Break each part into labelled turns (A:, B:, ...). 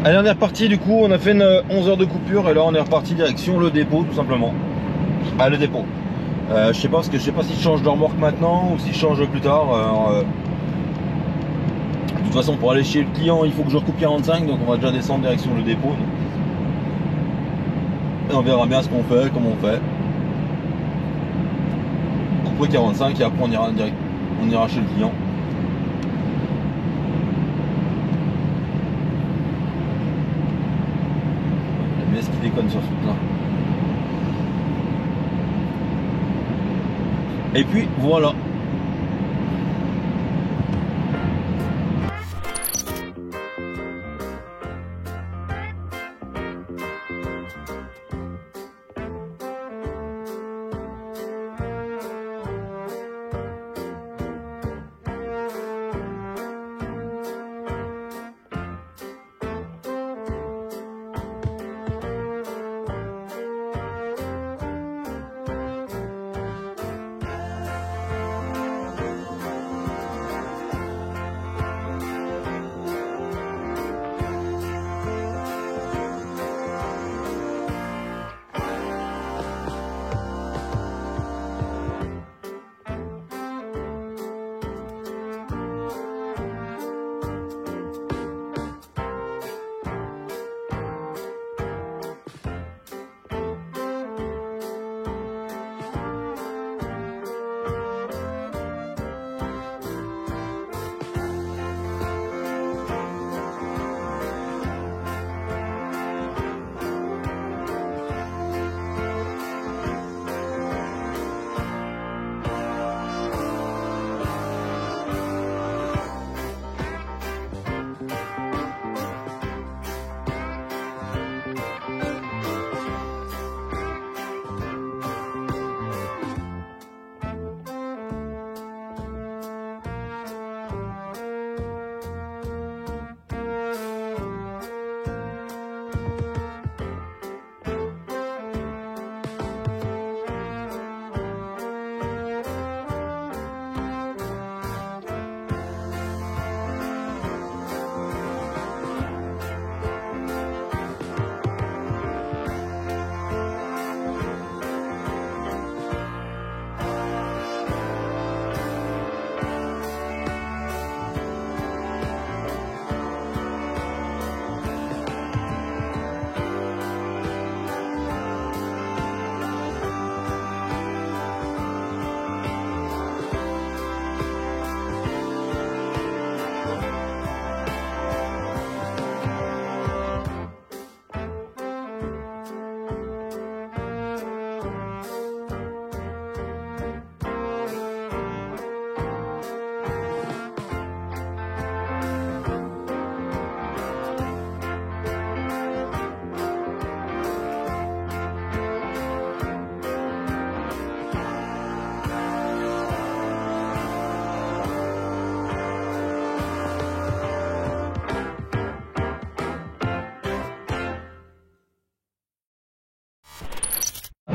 A: Allez, on est reparti du coup, on a fait une 11 heures de coupure et là on est reparti direction le dépôt tout simplement. Ah, le dépôt. Je sais pas parce que je sais pas si je change de remorque maintenant ou si je change plus tard. De toute façon pour aller chez le client il faut que je recoupe 45, donc on va déjà descendre direction le dépôt. Et on verra bien ce qu'on fait, comment on fait. Couper 45 et après on ira chez le client. Mais est-ce qu'il déconne sur ce truc là? Et puis voilà.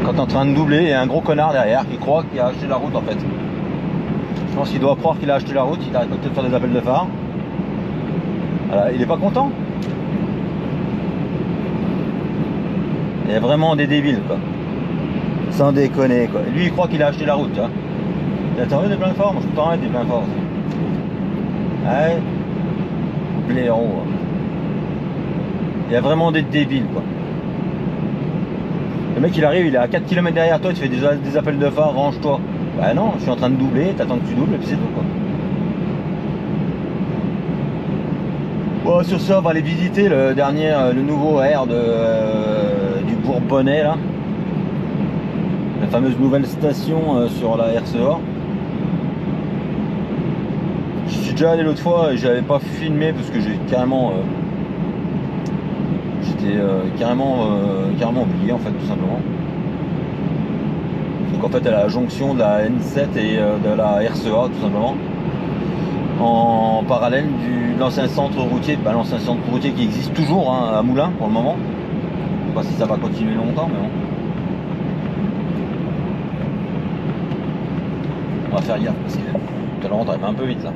A: Quand t'es en train de doubler, il y a un gros connard derrière qui croit qu'il a acheté la route en fait. Je pense qu'il doit croire qu'il a acheté la route, il arrête peut-être de faire des appels de phare. Voilà, il est pas content. Il y a vraiment des débiles quoi. Sans déconner quoi. Lui il croit qu'il a acheté la route, tu vois. Il a t'en des pleins forts, moi je peux t'en mettre des pleins forts aussi. Ouais. Blaireau. Il y a vraiment des débiles quoi. Le mec il arrive, il est à 4 km derrière toi, tu fais des appels de phare, range-toi. Bah non, je suis en train de doubler, t'attends que tu doubles et puis c'est tout quoi. Bon, sur ça, on va aller visiter le nouveau air du Bourbonnais là. La fameuse nouvelle station sur la RCA. Je suis déjà allé l'autre fois et j'avais pas filmé parce que j'ai carrément carrément oublié en fait tout simplement. Donc en fait elle a la jonction de la N7 et de la RCA tout simplement. En parallèle de l'ancien centre routier, l'ancien centre routier qui existe toujours hein, à Moulins pour le moment. Je sais pas si ça va continuer longtemps mais bon. On va faire gaffe parce que tout à l'heure on arrive un peu vite là.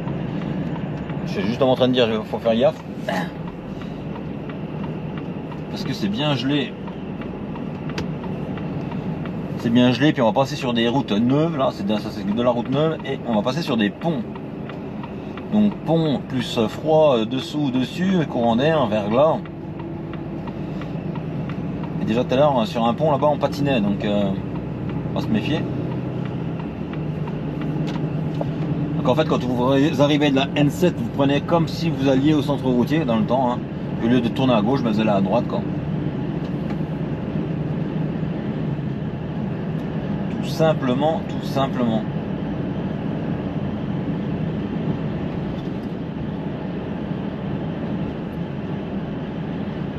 A: Je suis juste en train de dire il faut faire gaffe. parce que c'est bien gelé. C'est bien gelé, puis on va passer sur des routes neuves, là, c'est de la route neuve, et on va passer sur des ponts. Donc pont plus froid dessous, dessus, courant d'air, verglas. Et déjà tout à l'heure, sur un pont là-bas, on patinait, donc on va se méfier. Donc en fait, quand vous arrivez de la N7, vous prenez comme si vous alliez au centre routier dans le temps, hein. Au lieu de tourner à gauche, ben vous allez à droite, quoi. Tout simplement, tout simplement.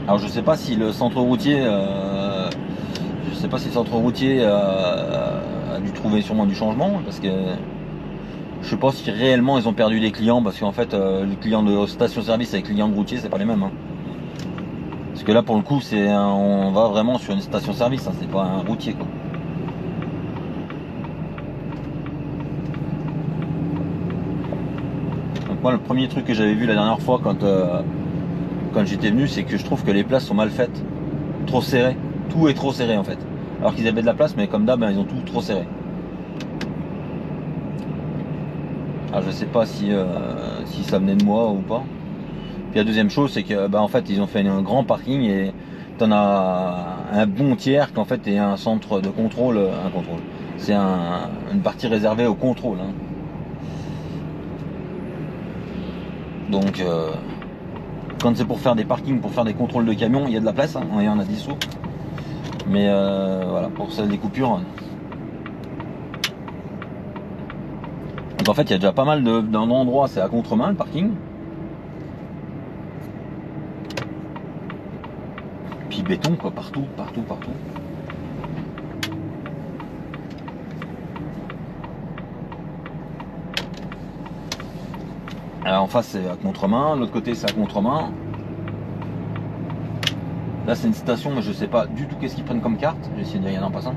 A: Alors je sais pas si le centre routier, a dû trouver sûrement du changement, parce que je sais pas si réellement ils ont perdu des clients, parce qu'en fait les clients de station-service et les clients de routier c'est pas les mêmes, hein. Parce que là pour le coup on va vraiment sur une station-service, hein, c'est pas un routier, quoi. Donc moi le premier truc que j'avais vu la dernière fois quand j'étais venu, c'est que je trouve que les places sont mal faites, trop serrées, tout est trop serré en fait. Alors qu'ils avaient de la place, mais comme d'hab, ben, ils ont tout trop serré. Alors je sais pas si ça venait de moi ou pas. Puis la deuxième chose, c'est que en fait ils ont fait un grand parking et t'en as un bon tiers qu'en fait est un centre de contrôle, C'est une partie réservée au contrôle, hein. Donc quand c'est pour faire des parkings, pour faire des contrôles de camions, il y a de la place, hein, il y en a 10 sous. Mais voilà, pour ça, les coupures. Donc en fait, il y a déjà pas mal d'endroits, c'est à contre-main le parking. Puis béton, quoi, partout. Alors en face, c'est à contre-main, l'autre côté, c'est à contre-main. Là, c'est une station, mais je sais pas du tout qu'est-ce qu'ils prennent comme carte. Je vais essayer de dire rien en passant.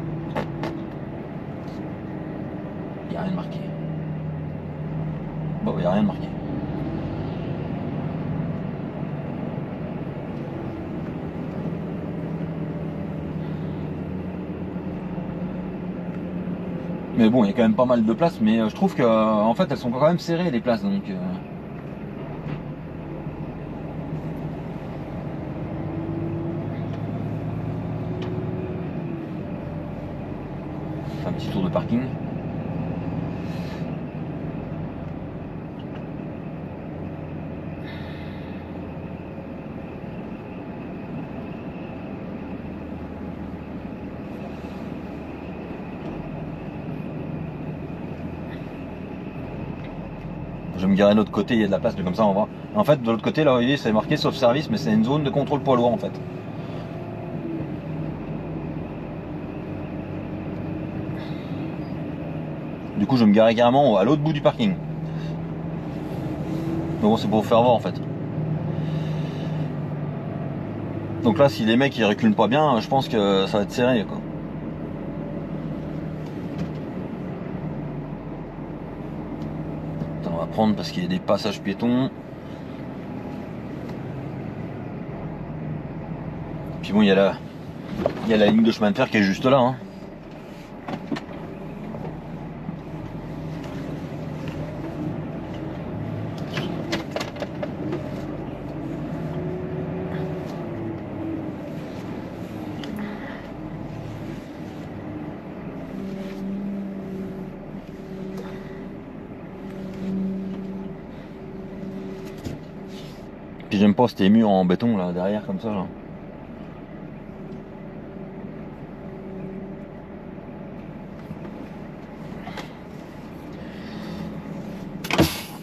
A: Il n'y a rien de marqué. Bon, il n'y a rien de marqué. Mais bon, il y a quand même pas mal de places, mais je trouve que en fait elles sont quand même serrées les places, donc un petit tour de parking. Je vais me garer de l'autre côté, il y a de la place, comme ça on va. En fait, de l'autre côté, là, vous voyez, c'est marqué sauf service, mais c'est une zone de contrôle poids lourd en fait. Du coup, je vais me garer carrément à l'autre bout du parking. Mais bon, c'est pour vous faire voir en fait. Donc là, si les mecs ils reculent pas bien, je pense que ça va être serré, quoi. Attends, on va prendre parce qu'il y a des passages piétons. Puis bon, il y a la ligne de chemin de fer qui est juste là, hein. Puis j'aime pas ces murs en béton là derrière comme ça là.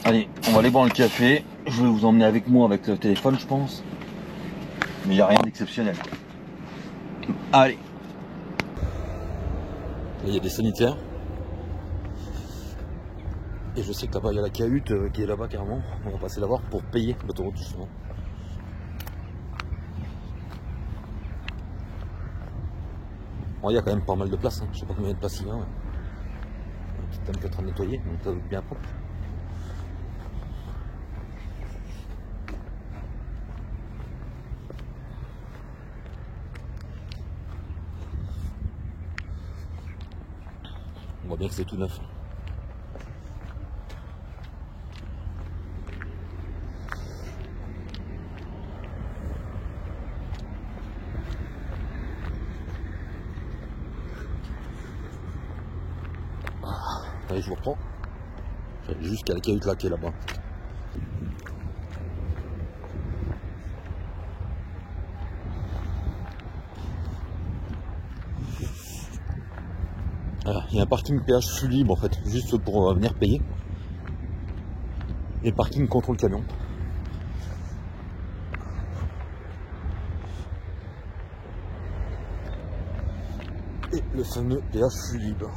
A: Allez, on va aller boire le café. Je vais vous emmener avec moi avec le téléphone, je pense. Mais il n'y a rien d'exceptionnel. Allez. Il y a des sanitaires. Et je sais que là-bas il y a la cahute qui est là-bas carrément. On va passer la voir pour payer l'autoroute justement. Bon, il y a quand même pas mal de place, hein. Je sais pas combien de places il y a. Ouais. Un petit tank qui est en train de nettoyer, donc ça doit être bien propre. voit bien que c'est tout neuf. Allez, je vous reprends. Juste qu'à la cahute là qui est là-bas. Voilà, il y a un parking péage flux libre en fait, juste pour venir payer. Et parking contrôle camion. Et le fameux péage flux libre.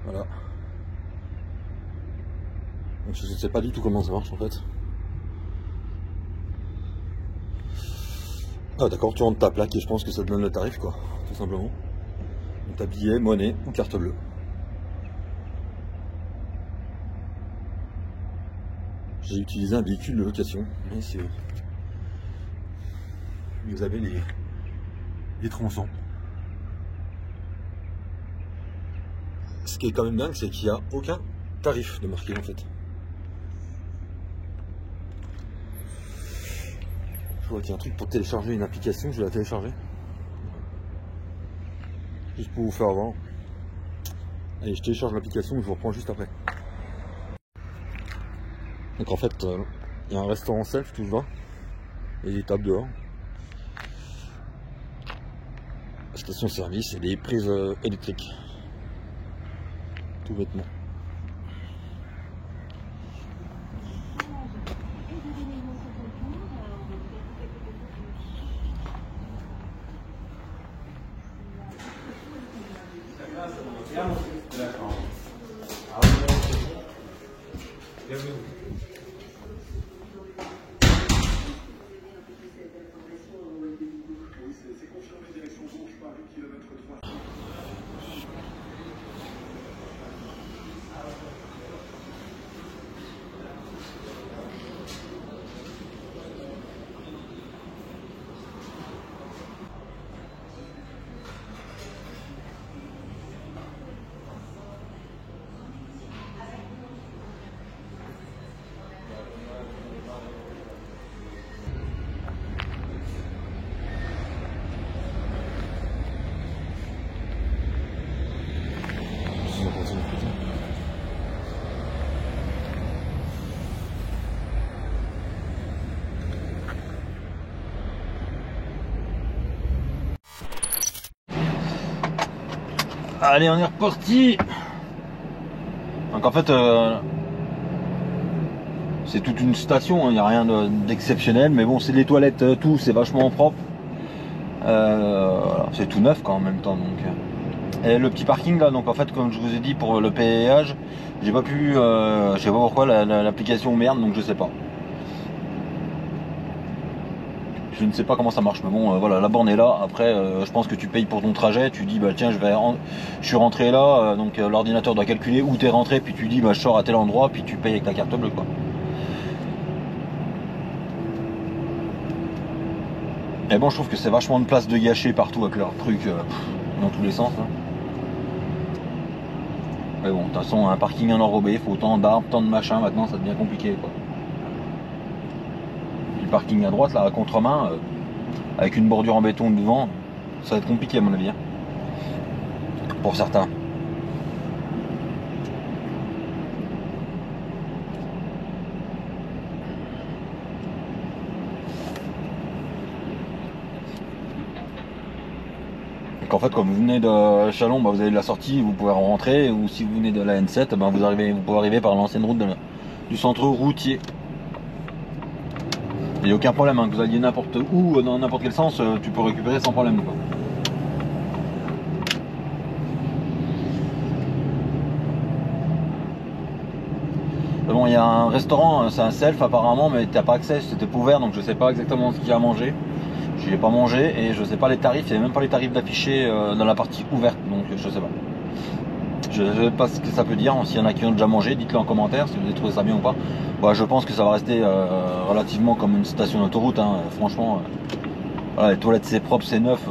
A: Voilà. Donc je ne sais pas du tout comment ça marche en fait. Ah d'accord, tu rentres ta plaque et je pense que ça te donne le tarif quoi, tout simplement. Donc t'as billet, monnaie ou carte bleue. J'ai utilisé un véhicule de location, messieurs. Vous avez les tronçons. Ce qui est quand même dingue, c'est qu'il n'y a aucun tarif de marqué en fait. Je vois qu'il y a un truc pour télécharger une application, je vais la télécharger. Juste pour vous faire voir. Allez, je télécharge l'application et je vous reprends juste après. Donc en fait, il y a un restaurant self tout devant. Et des tables dehors. Station service et des prises électriques. Tout bêtement. Allez, on est reparti. Donc en fait, c'est toute une station, il n'y a rien d'exceptionnel, mais bon, c'est les toilettes, tout, c'est vachement propre. Voilà, c'est tout neuf quand en même temps. Donc. Et le petit parking là, donc en fait, comme je vous ai dit pour le péage, j'ai pas pu, je sais pas pourquoi l'application merde, donc je sais pas. Je ne sais pas comment ça marche, mais bon, voilà, la borne est là. Après, je pense que tu payes pour ton trajet. Tu dis, bah tiens, je suis rentré là, donc l'ordinateur doit calculer où t'es rentré, puis tu dis, bah je sors à tel endroit, puis tu payes avec ta carte bleue, quoi. Et bon, je trouve que c'est vachement de place de gâcher partout avec leurs trucs dans tous les sens. Hein. Mais bon, de toute façon, un parking enrobé, il faut autant d'arbres, tant de machins. Maintenant, ça devient compliqué, quoi. Le parking à droite, là, à contre-main. Avec une bordure en béton devant, ça va être compliqué à mon avis, hein, pour certains. Donc en fait, quand vous venez de Châlons, bah, vous avez de la sortie, vous pouvez rentrer, ou si vous venez de la N7, bah, vous pouvez arriver par l'ancienne route du centre routier. Il n'y a aucun problème, hein, que vous alliez n'importe où, dans n'importe quel sens, tu peux récupérer sans problème, quoi. Bon, il y a un restaurant, c'est un self apparemment, mais t'as pas accès, c'était pas ouvert, donc je sais pas exactement ce qu'il y a à manger. J'y ai pas mangé et je sais pas les tarifs, il n'y a même pas les tarifs d'affichés dans la partie ouverte, donc je sais pas. Je sais pas ce que ça peut dire, s'il y en a qui ont déjà mangé, dites-le en commentaire si vous avez trouvé ça bien ou pas. Bah, je pense que ça va rester relativement comme une station d'autoroute, hein, franchement. Voilà, les toilettes c'est propre, c'est neuf,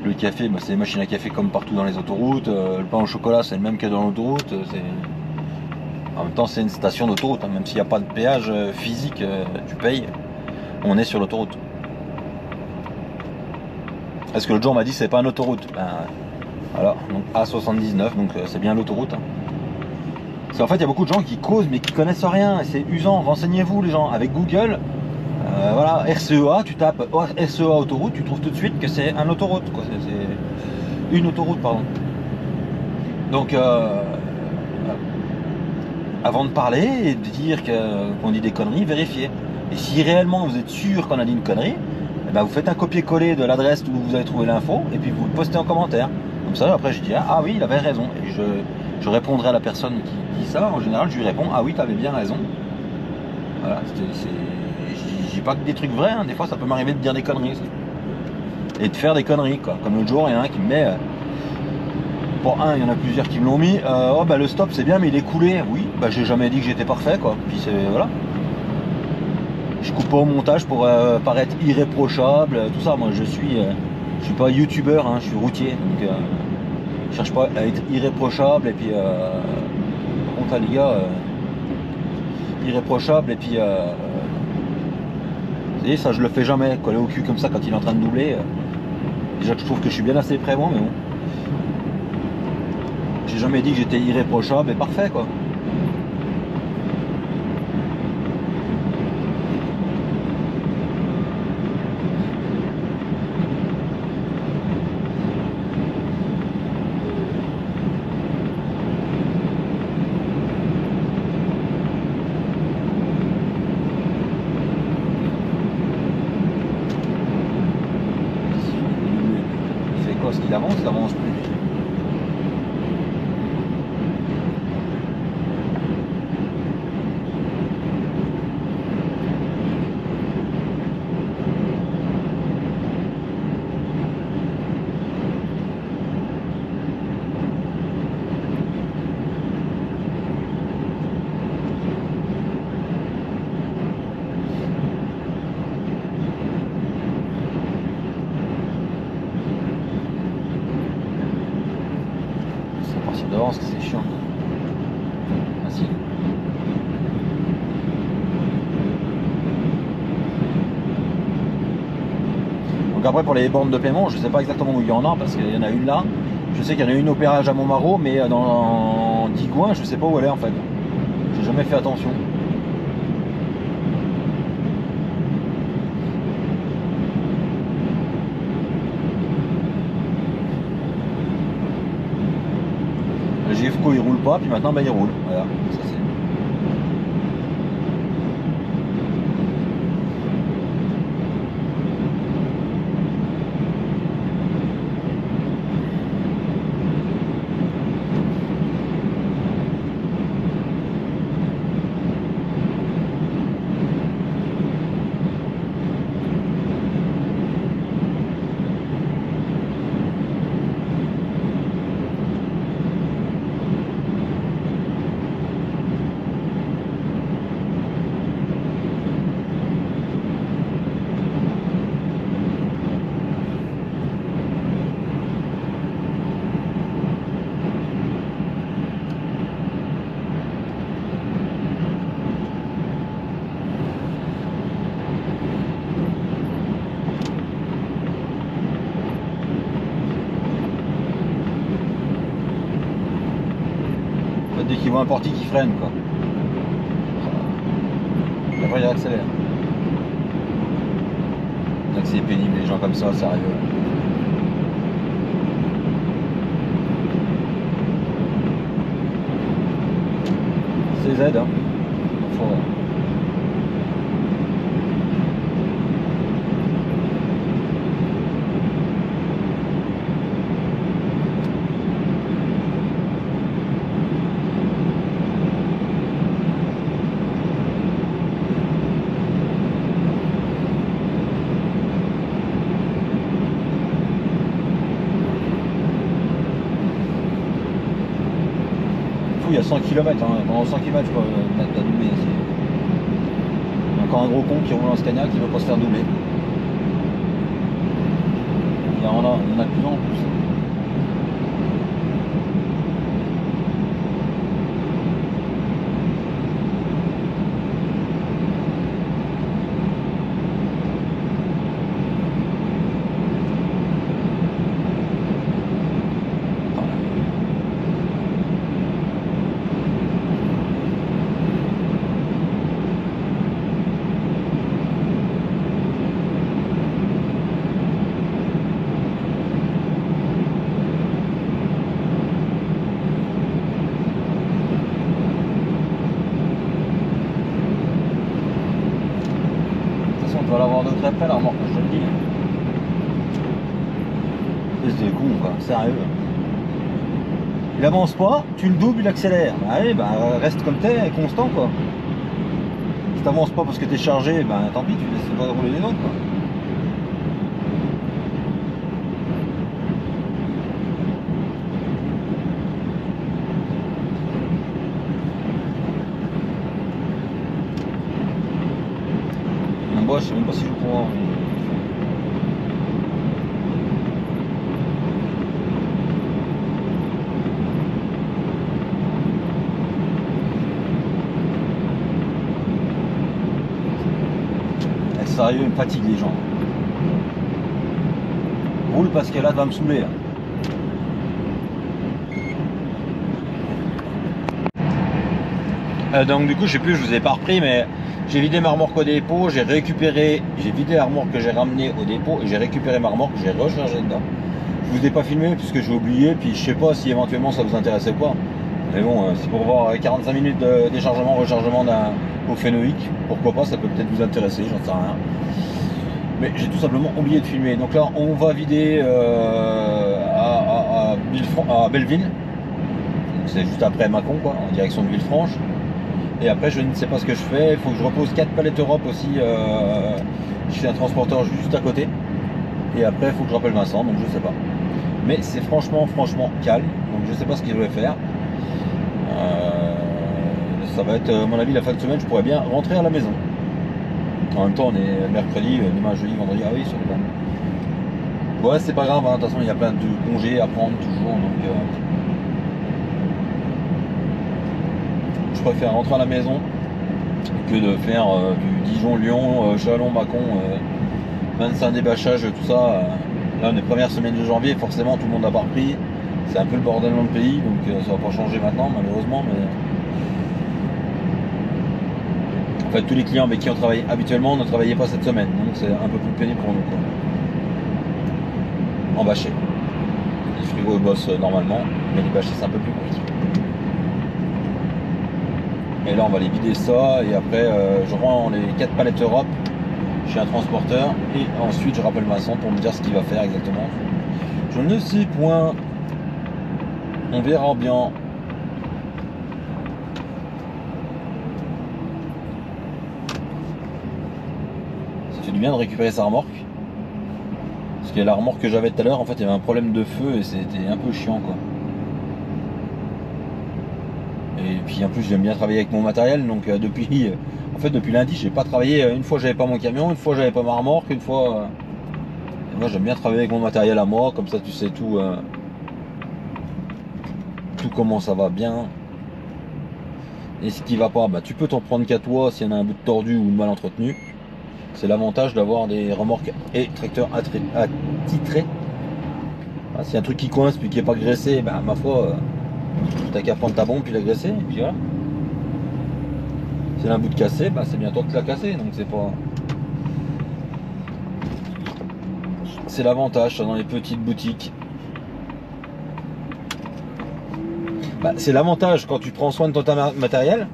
A: Le café, bah, c'est des machines à café comme partout dans les autoroutes. Le pain au chocolat, c'est le même que dans l'autoroute. En même temps, c'est une station d'autoroute, hein. Même s'il n'y a pas de péage physique, tu payes. On est sur l'autoroute. Est-ce que l'autre jour on m'a dit c'est pas une autoroute? Ben, voilà, donc A79, donc c'est bien l'autoroute. Hein. Parce qu'en fait, il y a beaucoup de gens qui causent mais qui connaissent rien. Et c'est usant. Renseignez-vous, les gens. Avec Google, voilà, RCEA, tu tapes RCEA autoroute, tu trouves tout de suite que c'est un autoroute. C'est une autoroute, pardon. Donc, avant de parler et de dire qu'on dit des conneries, vérifiez. Et si réellement vous êtes sûr qu'on a dit une connerie, eh ben vous faites un copier-coller de l'adresse où vous avez trouvé l'info et puis vous le postez en commentaire. Comme ça, après, je dis ah oui, il avait raison. Et je répondrai à la personne qui dit ça. En général, je lui réponds ah oui, tu avais bien raison. Voilà, je dis pas que des trucs vrais, hein. Des fois, ça peut m'arriver de dire des conneries et de faire des conneries, quoi. Comme l'autre jour, il y en a un qui me met. Pour un, il y en a plusieurs qui me l'ont mis. Oh bah le stop c'est bien mais il est coulé. Oui, bah j'ai jamais dit que j'étais parfait, quoi. Puis c'est voilà. Je coupe pas au montage pour paraître irréprochable, tout ça. Moi je suis pas youtubeur, hein, je suis routier. Donc je cherche pas à être irréprochable et puis par contre les gars, irréprochable et puis vous voyez, ça je le fais jamais, coller au cul comme ça quand il est en train de doubler. Déjà que je trouve que je suis bien assez près moi, mais bon. J'ai jamais dit que j'étais irréprochable et parfait, quoi. Il fait quoi? Ce qu'il avance, il avance plus. D'avance, c'est chiant. Ah si. Donc après pour les bornes de paiement, je sais pas exactement où il y en a parce qu'il y en a une là. Je sais qu'il y en a une au péage à Montmarault, mais dans Digoin, je sais pas où elle est en fait. J'ai jamais fait attention. Le GFCO il roule pas, puis maintenant ben, il roule. Voilà, ça c'est. Dès qu'il voit un portique qui freine, quoi. Et après il accélère. Donc c'est pénible, les gens comme ça, sérieux. C'est Z, hein. Faut... Il y a 100 km, hein. Pendant 100 km, je peux mettre à doubler. Il y a encore un gros con qui roule en Scania qui ne veut pas se faire doubler. il y en a de plus en plus. On va l'avoir de très près la remorque, je te le dis. C'est con quoi, sérieux. Il avance pas, tu le doubles, il accélère. Bah allez, bah reste comme t'es, constant quoi. Si t'avances pas parce que t'es chargé, bah tant pis, tu laisses pas rouler les autres quoi. Moi je sais même pas si je vais pouvoir. Sérieux, il me fatigue les gens. Roule parce que là, va me saouler. Donc du coup, je sais plus, je vous ai pas repris, mais j'ai vidé ma remorque au dépôt, j'ai vidé la remorque que j'ai ramenée au dépôt et j'ai récupéré ma remorque, j'ai rechargé dedans. Je vous ai pas filmé puisque j'ai oublié, puis je sais pas si éventuellement ça vous intéressait ou pas. Mais bon, c'est pour voir 45 minutes de déchargement, rechargement au phénoïque. Pourquoi pas, ça peut peut-être vous intéresser, j'en sais rien. Mais j'ai tout simplement oublié de filmer. Donc là, on va vider à Belleville. C'est juste après Mâcon, quoi, en direction de Villefranche. Et après, je ne sais pas ce que je fais. Il faut que je repose 4 palettes Europe aussi chez un transporteur juste à côté. Et après, il faut que je rappelle Vincent, donc je sais pas. Mais c'est franchement calme. Donc je sais pas ce qu'il doit faire. Ça va être, à mon avis, la fin de semaine, je pourrais bien rentrer à la maison. En même temps, on est mercredi, demain, jeudi, vendredi. Ah oui, sur le plan. Ouais, c'est pas grave, hein. De toute façon, il y a plein de congés à prendre toujours. Donc, je préfère rentrer à la maison que de faire du Dijon-Lyon, Chalon-Mâcon, 25 débâchages, tout ça. Là, on est première semaine de janvier, forcément, tout le monde n'a pas repris. C'est un peu le bordel dans le pays, donc ça va pas changer maintenant, malheureusement. Mais en fait, tous les clients avec qui on travaille habituellement ne travaillaient pas cette semaine, donc c'est un peu plus pénible pour nous, quoi. En bâché. Les frigos bossent normalement, mais les bâchés c'est un peu plus compliqué. Et là on va les vider ça, et après je rends les 4 palettes Europe chez un transporteur, et ensuite je rappelle Vincent pour me dire ce qu'il va faire exactement. Je ne sais point. On verra bien. Ça fait du bien de récupérer sa remorque. Parce que la remorque que j'avais tout à l'heure, en fait, il y avait un problème de feu et c'était un peu chiant, quoi. Et puis en plus, j'aime bien travailler avec mon matériel, donc depuis lundi, j'ai pas travaillé. Une fois, j'avais pas mon camion, une fois, j'avais pas ma remorque, une fois. Et moi, j'aime bien travailler avec mon matériel à moi, comme ça, tu sais tout. Tout comment ça va bien. Et ce qui va pas, bah, tu peux t'en prendre qu'à toi s'il y en a un bout de tordu ou mal entretenu. C'est l'avantage d'avoir des remorques et tracteurs attitrés. Ah, s'il y a un truc qui coince puis qui n'est pas graissé, bah, ma foi, t'as qu'à prendre ta bombe puis la graisser, et puis voilà. S'il y a un bout de cassé, bah, c'est bien toi qui l'as cassé, donc c'est pas. C'est l'avantage dans les petites boutiques. Bah, c'est l'avantage quand tu prends soin de ton matériel,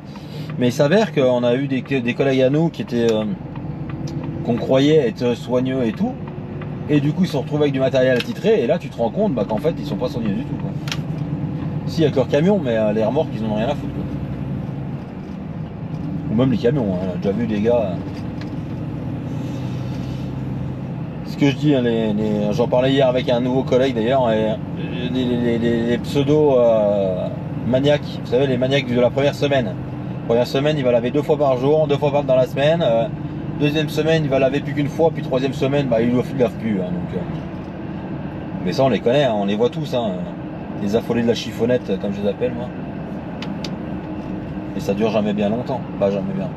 A: mais il s'avère qu'on a eu des collègues à nous qui étaient qu'on croyait être soigneux et tout, et du coup ils se retrouvent avec du matériel attitré, et là tu te rends compte qu'en fait ils sont pas soigneux du tout, quoi. Si, avec leur camion, mais les remorques ils en ont rien à foutre, quoi. Ou même les camions, hein. On a déjà vu des gars. Ce que je dis, hein, j'en parlais hier avec un nouveau collègue d'ailleurs, les pseudo maniaques, vous savez, les maniaques de la première semaine. Première semaine, il va laver 2 fois par jour, 2 fois dans la semaine. Deuxième semaine, il va laver plus qu'une fois, puis troisième semaine, bah, il ne lave plus. Hein, donc, Mais ça on les connaît, hein, on les voit tous, hein. Les affolés de la chiffonnette comme je les appelle moi. Et ça dure jamais bien longtemps, pas jamais bien.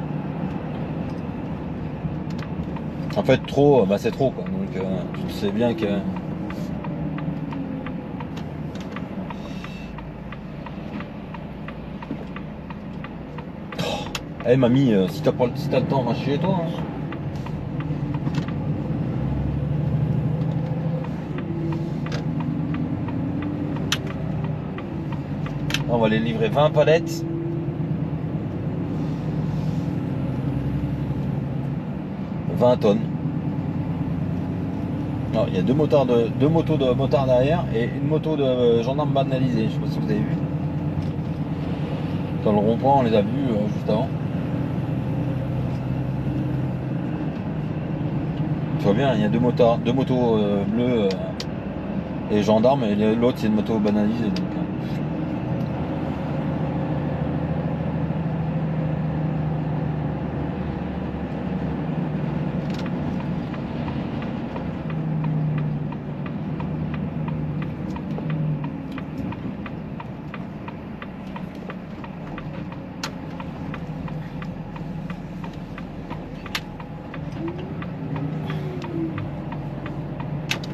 A: En fait trop, bah c'est trop quoi, donc tu sais bien que... Eh mamie, si t'as le temps, va chez toi. Hein. On va les livrer 20 palettes. 20 tonnes. Alors, il y a deux motos de motards derrière et une moto de gendarme banalisé. Je sais pas si vous avez vu. Dans le rond-point, on les a vus juste avant. Tu vois bien, il y a deux motos bleues et gendarmes, et l'autre c'est une moto banalisée. Donc,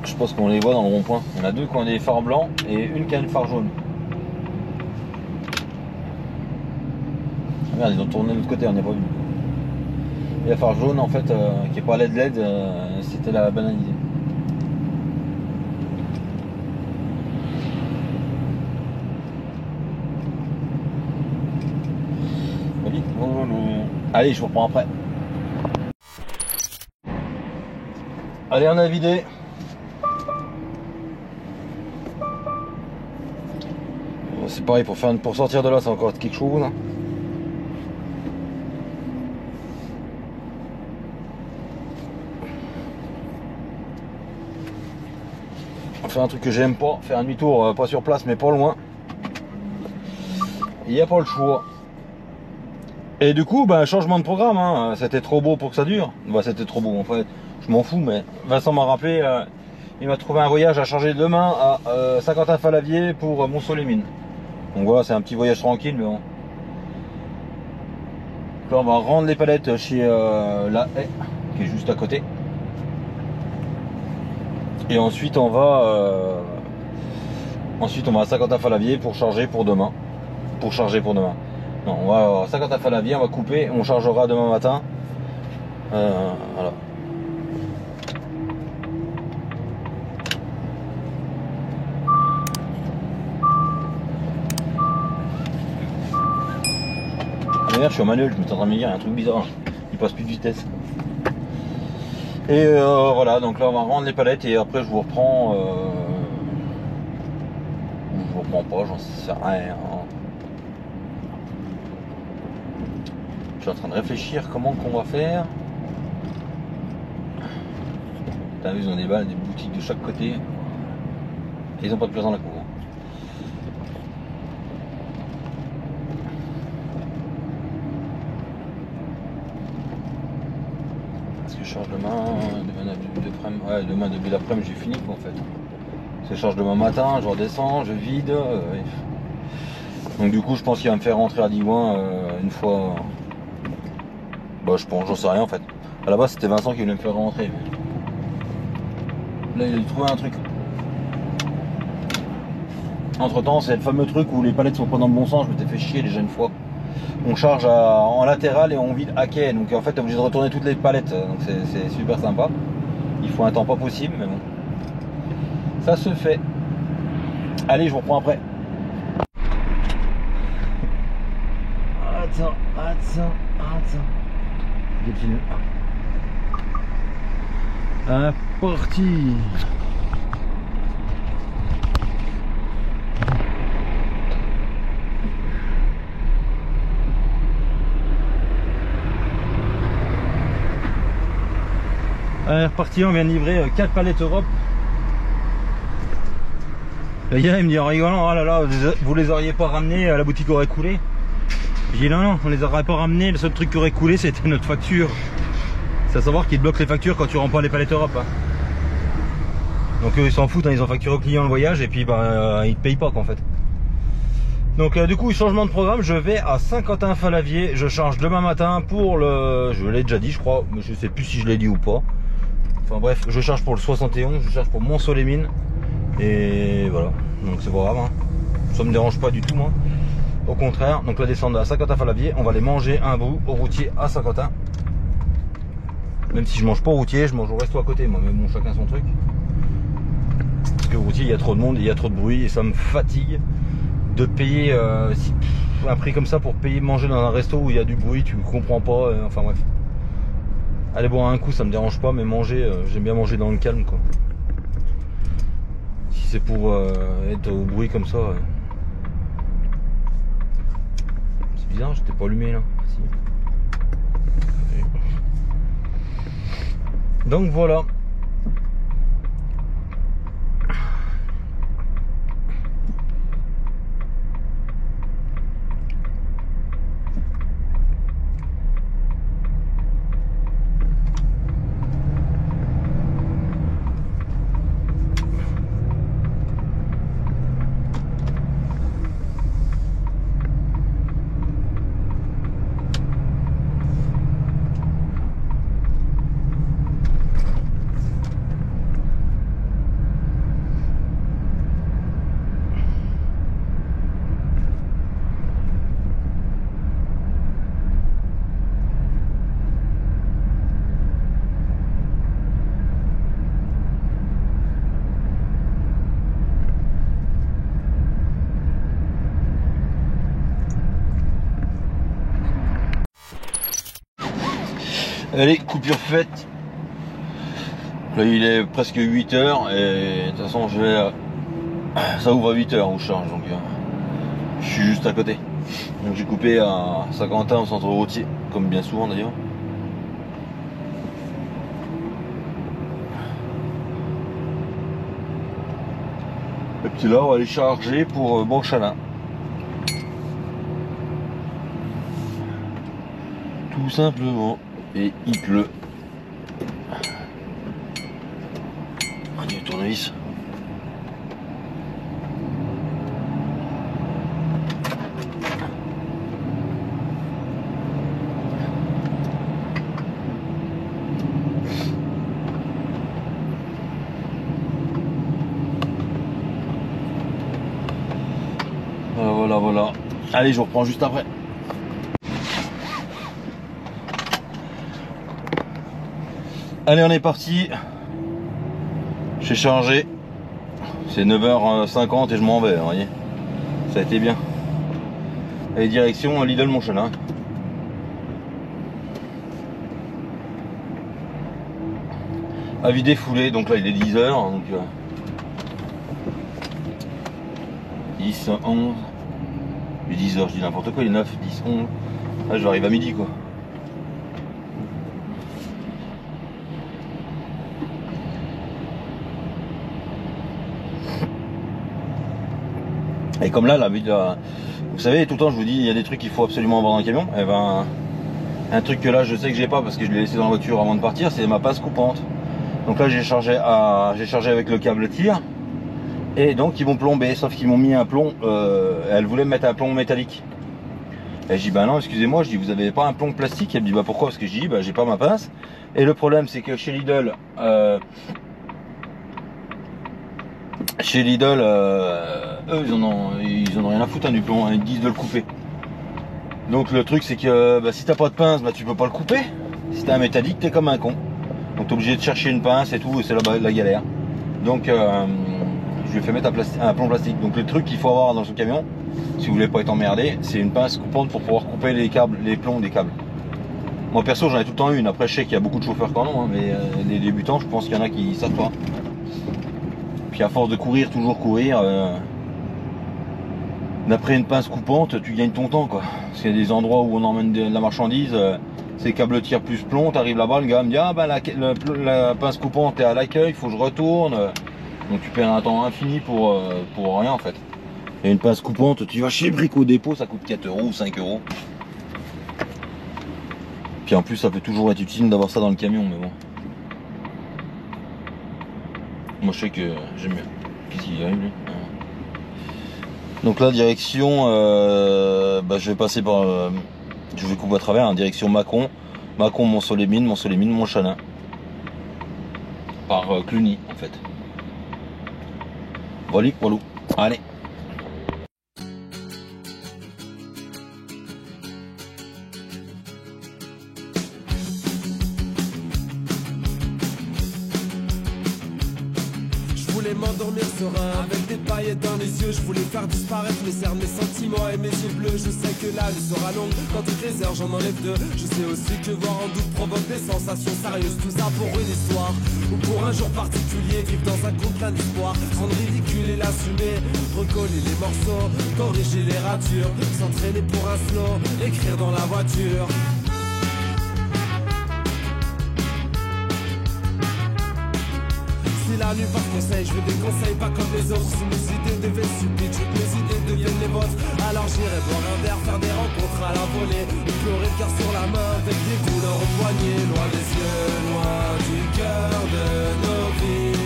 A: je pense qu'on les voit dans le rond-point. On a deux qui ont des phares blancs et une qui a une phare jaune. Ah merde, ils ont tourné de l'autre côté, on n'est pas vu. Et la phare jaune en fait, qui est pas LED, c'était la banalisée. Allez, je vous reprends après. Allez, on a vidé. C'est pareil, pour sortir de là, c'est encore quelque chose. On fait un truc que j'aime pas, faire un demi-tour, pas sur place, mais pas loin. Il n'y a pas le choix. Et du coup, bah, changement de programme, hein. C'était trop beau pour que ça dure. Bah, c'était trop beau en fait, je m'en fous, mais Vincent m'a rappelé, il m'a trouvé un voyage à changer demain à Saint-Quentin-Falavier pour Montceau-les-Mines. Donc voilà, c'est un petit voyage tranquille, mais bon. Là, on va rendre les palettes chez la haie, qui est juste à côté. Et ensuite, on va à Saint-Quentin-Falavier pour charger pour demain. Non, on va à Saint-Quentin-Falavier, on va couper, on chargera demain matin. Voilà. D'ailleurs, je suis en manuel, je me suis en train de me dire, il y a un truc bizarre, il passe plus de vitesse. Et voilà, donc là on va rendre les palettes et après je vous reprends. Je vous reprends pas, j'en sais rien. Je suis en train de réfléchir comment qu'on va faire. T'as vu, ils ont des balles, des boutiques de chaque côté. Et ils ont pas de place dans la cour. Je charge demain début d'après-midi j'ai fini quoi, en fait. Je charge demain matin, je redescends, je vide. Donc du coup je pense qu'il va me faire rentrer à Digoin une fois. Bah je pense, j'en sais rien en fait. À la base c'était Vincent qui voulait me faire rentrer. Là il a trouvé un truc. Entre temps c'est le fameux truc où les palettes sont pas dans le bon sens, je m'étais fait chier déjà une fois. On charge en latéral et on vide à quai, donc en fait t'es obligé de retourner toutes les palettes, donc c'est super sympa. Il faut un temps pas possible, mais bon, ça se fait. Allez, je vous reprends après. Attends. Quel film? Parti. Allez, reparti, on vient de livrer 4 palettes Europe. Le gars il me dit en rigolant, oh là là, vous les auriez pas ramenés, la boutique aurait coulé. J'ai dit non, on les aurait pas ramenés, le seul truc qui aurait coulé c'était notre facture. C'est à savoir qu'ils bloquent les factures quand tu rends pas les palettes Europe. Hein. Donc eux ils s'en foutent, hein, ils ont facturé au client le voyage et puis bah, ils te payent pas quoi, en fait. Donc du coup changement de programme, je vais à Saint-Quentin-Fallavier, je charge demain matin pour le... Je l'ai déjà dit je crois, mais je sais plus si je l'ai dit ou pas. Enfin bref, je charge pour le 71, je charge pour Mont-Soleil-Mines. Et voilà, donc c'est pas grave, hein. Ça me dérange pas du tout moi. Au contraire, donc la descente à Saint-Quentin-Fallavier, on va aller manger un bout au routier à Saint-Quentin. Même si je mange pas au routier, je mange au resto à côté moi, mais bon chacun son truc. Parce que au routier il y a trop de monde, il y a trop de bruit et ça me fatigue de payer un prix comme ça pour payer manger dans un resto où il y a du bruit, tu comprends pas, enfin bref. Aller boire un coup ça me dérange pas, mais manger, j'aime bien manger dans le calme quoi. Si c'est pour être au bruit comme ça, c'est bizarre, j'étais pas allumé là. Si. Donc voilà. Allez, coupure faite. Là il est presque 8h et de toute façon je vais... Ça ouvre à 8h où je charge, donc je suis juste à côté. Donc j'ai coupé à Saint-Quentin au centre routier, comme bien souvent d'ailleurs. Et puis là on va aller charger pour Bonchalin. Tout simplement. Et il pleut. Un du tournevis. Voilà. Allez, je reprends juste après. Allez, on est parti. J'ai chargé. C'est 9h50 et je m'en vais, vous voyez. Ça a été bien. Allez, direction Lidl Montchalin. Avis défoulé, donc là il est 10h. Donc 10, 11. 10h, je dis n'importe quoi, il est 9, 10, 11. Là, j'arrive à midi quoi. Et comme là, vous savez, tout le temps je vous dis, il y a des trucs qu'il faut absolument avoir dans le camion. Et ben, un truc que là je sais que j'ai pas parce que je l'ai laissé dans la voiture avant de partir, c'est ma passe coupante. Donc là j'ai chargé avec le câble tir. Et donc ils vont plomber, sauf qu'ils m'ont mis un plomb, elle voulait me mettre un plomb métallique. Et je dis bah non excusez-moi, je dis vous avez pas un plomb plastique? Elle me dit bah pourquoi? Parce que je dis bah j'ai pas ma pince. Et le problème c'est que chez Lidl, eux ils en ont rien à foutre hein, du plomb, hein, ils disent de le couper. Donc le truc c'est que bah, si t'as pas de pince, bah tu peux pas le couper. Si t'as un métallique, t'es comme un con. Donc t'es obligé de chercher une pince et tout, et c'est la galère. Donc je lui ai fait mettre un plomb plastique. Donc le truc qu'il faut avoir dans son camion, si vous voulez pas être emmerdé, c'est une pince coupante pour pouvoir couper les câbles, les plombs des câbles. Moi perso j'en ai tout le temps une, après je sais qu'il y a beaucoup de chauffeurs qui en ont, hein, mais les débutants je pense qu'il y en a qui savent pas. Puis à force de courir, toujours courir, d'après une pince coupante, tu gagnes ton temps quoi. Parce qu'il y a des endroits où on emmène de la marchandise, c'est câble tir plus plomb, t'arrives là-bas, le gars me dit ah ben la pince coupante est à l'accueil, il faut que je retourne. Donc tu perds un temps infini pour rien en fait. Et une pince coupante, tu vas chez Brico Dépôt, ça coûte 4 € ou 5 €. Puis en plus ça peut toujours être utile d'avoir ça dans le camion, mais bon. Moi je sais que j'aime bien. Qu'est-ce qu'il arrive lui? Donc là direction je vais passer par je vais couper à travers, hein, direction Mâcon, Mont-Solémine, Montchanin. Par Cluny en fait. Voilà, voilà. Allez.
B: M'endormir serein avec des paillettes dans les yeux. Je voulais faire disparaître mes cernes, mes sentiments et mes yeux bleus. Je sais que la nuit sera longue, dans toutes les heures j'en enlève deux. Je sais aussi que voir en doute provoque des sensations sérieuses. Tout ça pour une histoire ou pour un jour particulier. Vivre dans un conte plein d'espoir, rendre ridicule et l'assumer. Recoller les morceaux, corriger les ratures, s'entraîner pour un slow, écrire dans la voiture. La nuit par conseil, je veux des conseils pas comme les autres. Si mes idées deviennent stupides, je veux que mes idées deviennent les vôtres. Alors j'irai boire un verre, faire des rencontres à la volée, pleurer le cœur sur la main avec des couleurs au poignet. Loin des yeux, loin du cœur de nos vies.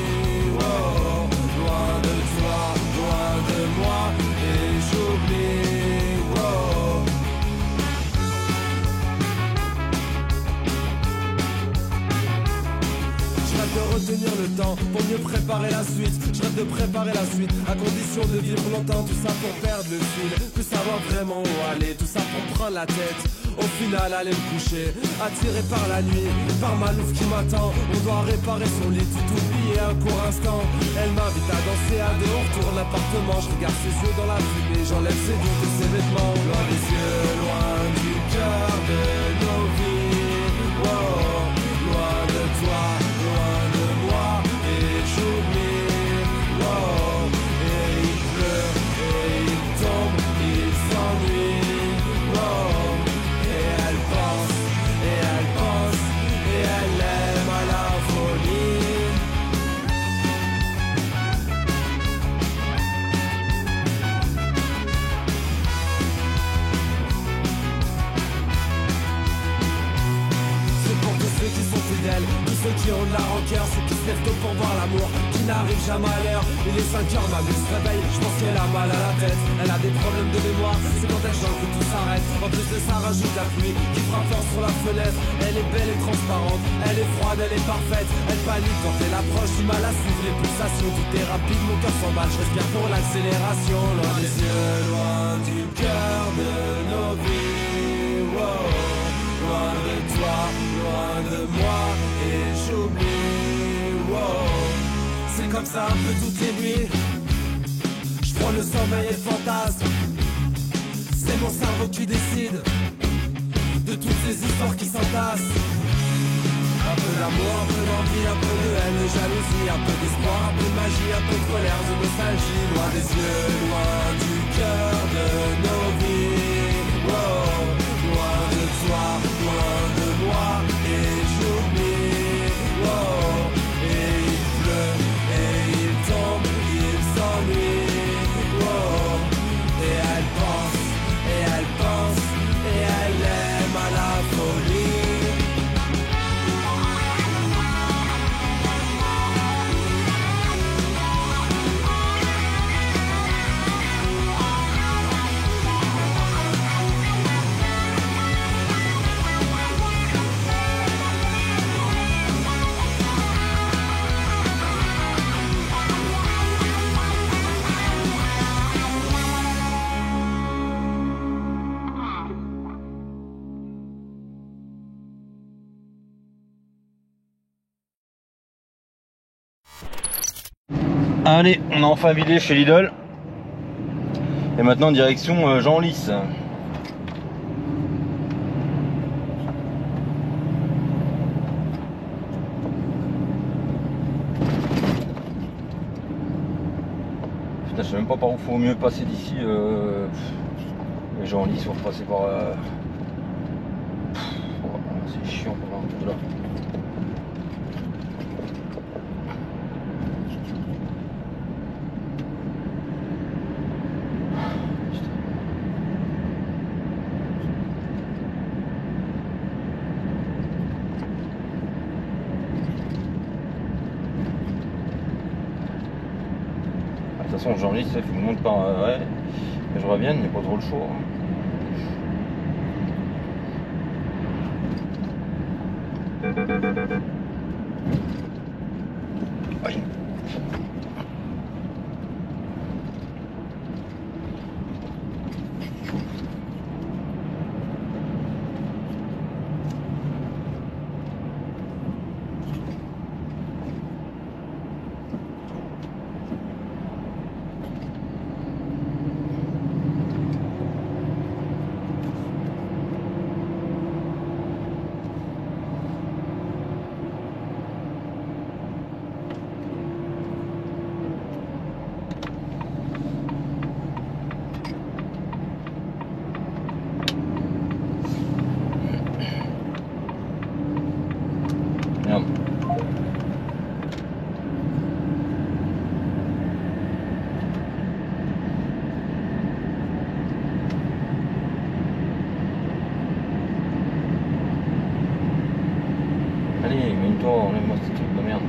B: Oh, loin de toi, loin de moi, et j'oublie. Oh. Je rêve de retenir le temps pour mieux préparer la suite. Je rêve de préparer la suite à condition de vivre longtemps. Tout ça pour perdre le fil, plus savoir vraiment où aller. Tout ça pour prendre la tête, au final aller me coucher. Attiré par la nuit, par Malouf qui m'attend. On doit réparer son lit, tout oublier un court instant. Elle m'invite à danser à deux, on retourne l'appartement. Je regarde ses yeux dans la fumée, j'enlève ses doutes et ses vêtements. Loin des yeux, loin du cœur de nos vies. Wow, loin de toi, loin de moi, et j'oublie. Wow, et il pleut, et il tombe, il s'ennuie. Wow, et elle pense, et elle aime à la folie. C'est pour tous ceux qui sont fidèles, tous ceux qui ont de la rancœur, ceux qui se lèvent tôt pour voir l'amour, qui n'arrive jamais à l'heure. Il est 5 heures, ma muse se réveille, je pense qu'elle a mal à la tête. Elle a des problèmes de mémoire, c'est quand elle chante que tout s'arrête. En plus de ça, rajoute la pluie qui frappe fort sur la fenêtre. Elle est belle et transparente, elle est froide, elle est parfaite. Elle panique quand elle approche, du mal à suivre les pulsations. Tout est rapide, mon cœur s'emballe, je respire pour l'accélération. Loin des yeux, loin du cœur de nos vies. Wow. Loin de toi, loin de moi, et j'oublie. Wow. C'est comme ça un peu toutes les nuits. Je prends le sommeil et le fantasme. C'est mon cerveau qui décide de toutes ces histoires qui s'entassent. Un peu d'amour, un peu d'envie, un peu de haine, de jalousie, un peu d'espoir, un peu de magie, un peu de colère, de nostalgie. Loin des yeux, loin du cœur de nos vies. Wow. Loin de toi, loin de moi, et j'oublie. Wow. Et il pleut, et il tombe, il s'ennuie. Wow. Et elle pense, et elle aime à la folie.
A: Allez, on a enfin vidé chez Lidl. Et maintenant direction Genlis. Putain, je sais même pas par où faut mieux passer d'ici. Genlis, faut repasser par. C'est chiant pour là.
C: toute façon, Jean-Lis, il faut que je monte par. Ouais, que je revienne, il n'y a pas trop le choix. Aïe. Merde. Allez, mets-toi, enlève-moi ce truc de merde.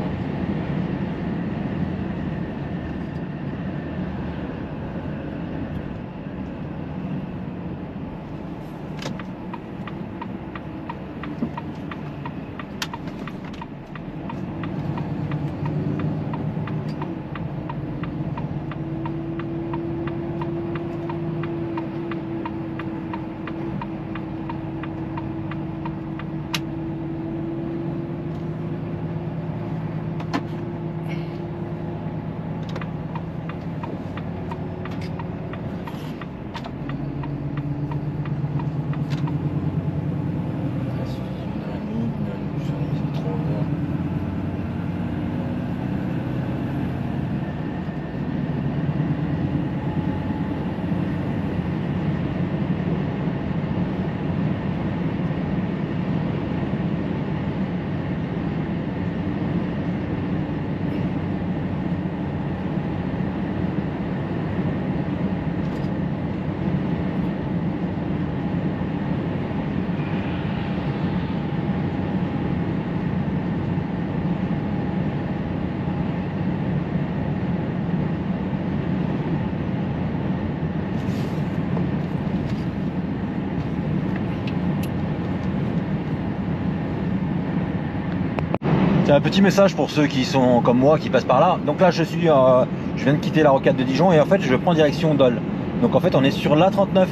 A: C'est un petit message pour ceux qui sont comme moi, qui passent par là. Donc là, je viens de quitter la rocade de Dijon et en fait, je prends direction Dole. Donc en fait, on est sur l'A39.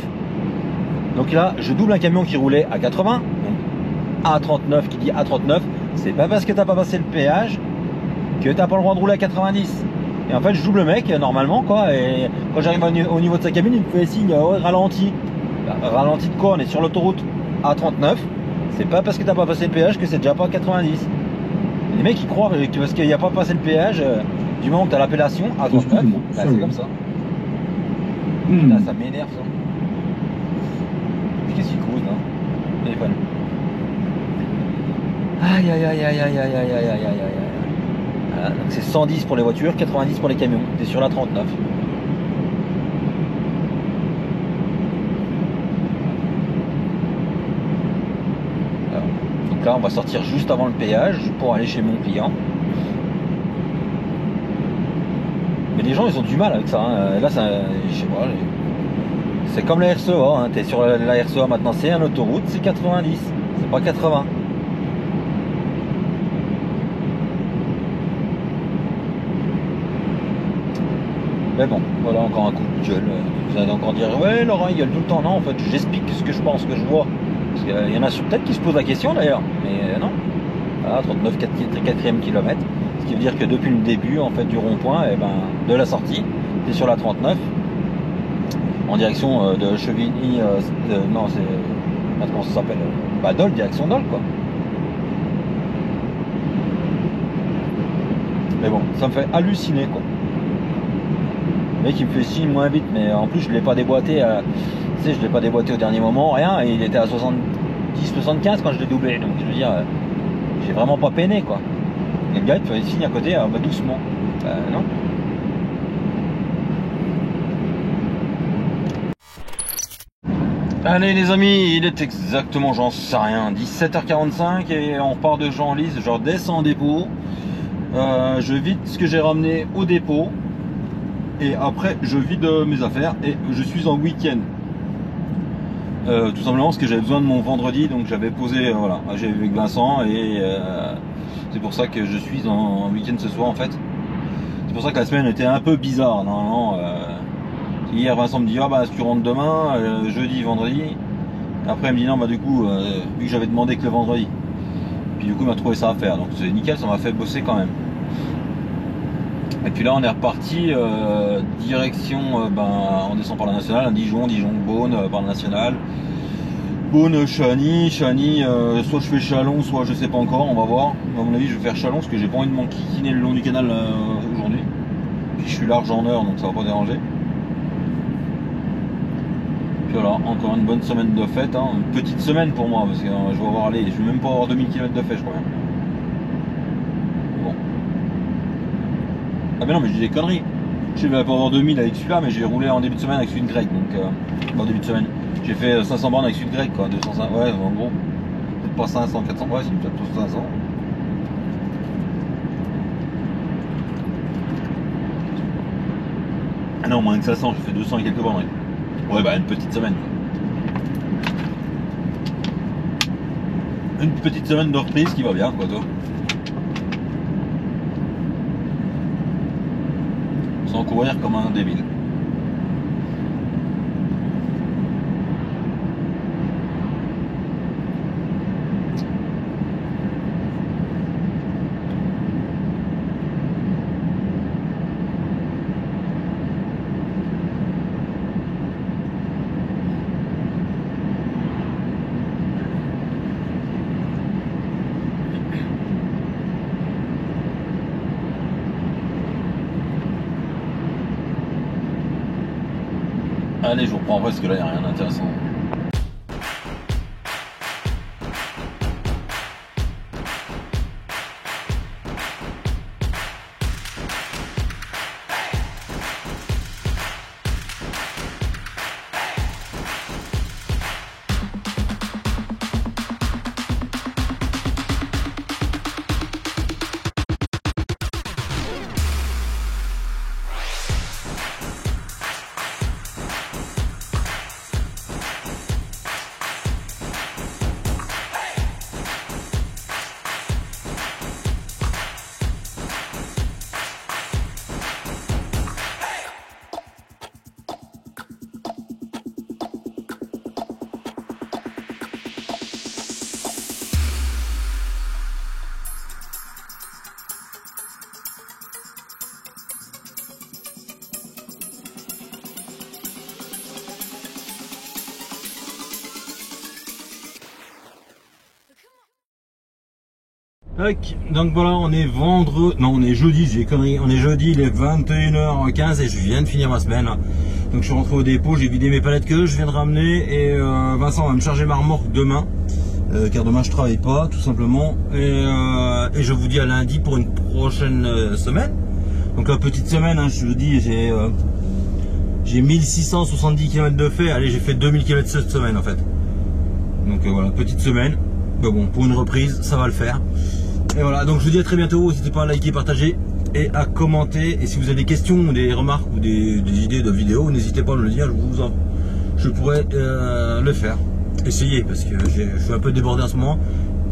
A: Donc là, je double un camion qui roulait à 80. Donc A39 qui dit A39, c'est pas parce que t'as pas passé le péage que t'as pas le droit de rouler à 90. Et en fait, je double le mec normalement quoi. Et quand j'arrive au niveau de sa cabine, il me fait signe ralenti. Ralenti de quoi? On est sur l'autoroute A39. C'est pas parce que t'as pas passé le péage que c'est déjà pas 90. Les mecs ils croient que parce qu'il n'y a pas passé le péage, du moment que tu as l'appellation A39, bah, c'est comme ça. Putain, ça m'énerve ça. Qu'est-ce qu'il cause là? Téléphone. Aïe aïe aïe aïe aïe aïe aïe aïe aïe aïe aïe. Voilà, donc c'est 110 pour les voitures, 90 pour les camions. T'es sur la 39. Donc là on va sortir juste avant le péage pour aller chez mon client. Mais les gens ils ont du mal avec ça, hein. Là ça, je sais pas, c'est comme la RCEA, hein. T'es sur la RCEA maintenant, c'est une autoroute, c'est 90, c'est pas 80. Mais bon, voilà encore un coup de gueule. Vous allez encore dire ouais Laurent il gueule tout le temps. Non en fait j'explique ce que je pense, ce que je vois. Parce qu'il y en a peut-être qui se posent la question d'ailleurs, mais non. Voilà, 39 4e kilomètre. Ce qui veut dire que depuis le début en fait du rond-point, et ben, de la sortie, tu es sur la 39 en direction de Chevigny, non c'est. Comment ça s'appelle, bah Dole, direction Dole quoi. Mais bon, ça me fait halluciner quoi. Le mec il me fait signe moins vite, mais en plus je l'ai pas déboîté, tu sais, je l'ai pas déboîté au dernier moment, rien, et il était à 70-75 quand je l'ai doublé, donc je veux dire, j'ai vraiment pas peiné quoi. Et le gars il te fait signe à côté, bah, doucement. Non. Allez les amis, il est exactement, j'en sais rien, 17h45 et on repart de Genlis, je redescends en dépôt. Je vide ce que j'ai ramené au dépôt. et après je vide mes affaires et je suis en week-end. Tout simplement parce que j'avais besoin de mon vendredi, donc j'avais posé, voilà, j'ai vu avec Vincent et c'est pour ça que je suis en week-end ce soir en fait. C'est pour ça que la semaine était un peu bizarre. Normalement, hier Vincent me dit ah bah si tu rentres demain, jeudi, vendredi. Après il me dit non bah du coup vu que j'avais demandé que le vendredi. Puis du coup il m'a trouvé ça à faire, donc c'est nickel, ça m'a fait bosser quand même. Et puis là on est reparti direction, on descend par la nationale, à Dijon, Beaune par la nationale. Beaune, Chani, soit je fais Chalon, soit je sais pas encore, on va voir. À mon avis je vais faire Chalon parce que j'ai pas envie de m'enquiquiner le long du canal aujourd'hui. Puis je suis large en heure donc ça va pas déranger. Puis voilà, encore une bonne semaine de fête, hein. Une petite semaine pour moi parce que je vais avoir allé, je vais même pas avoir 2000 km de fête je crois bien. Bon. Ah mais non mais je dis des conneries. Je vais pas avoir 2000 avec celui-là mais j'ai roulé en début de semaine avec celui de grec donc en début de semaine. J'ai fait 500 bornes avec celui de grec quoi, 205, ouais en gros. Peut-être pas 500, 400, ouais c'est peut-être 500. Ah non moins que 500, j'ai fait 200 et quelques bornes. Ouais bah une petite semaine. Une petite semaine de reprise qui va bien quoi toi. Sans courir comme un débile. Allez, je vous reprends après parce que là il n'y a rien d'intéressant. Donc voilà, on est vendredi, non on est jeudi, j'ai connerie, on est jeudi, il est 21h15 et je viens de finir ma semaine. Donc je suis rentré au dépôt, j'ai vidé mes palettes que je viens de ramener et Vincent va me charger ma remorque demain, car demain je travaille pas tout simplement. Et je vous dis à lundi pour une prochaine semaine. Donc la petite semaine, hein, je vous dis, j'ai 1670 km de fait, allez j'ai fait 2000 km cette semaine en fait. Donc voilà, petite semaine, mais bon pour une reprise ça va le faire. Et voilà, donc je vous dis à très bientôt, n'hésitez pas à liker, partager et à commenter. Et si vous avez des questions, des remarques ou des idées de vidéos, n'hésitez pas à me le dire, je pourrais le faire. Essayer, parce que je suis un peu débordé en ce moment,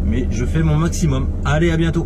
A: mais je fais mon maximum. Allez, à bientôt.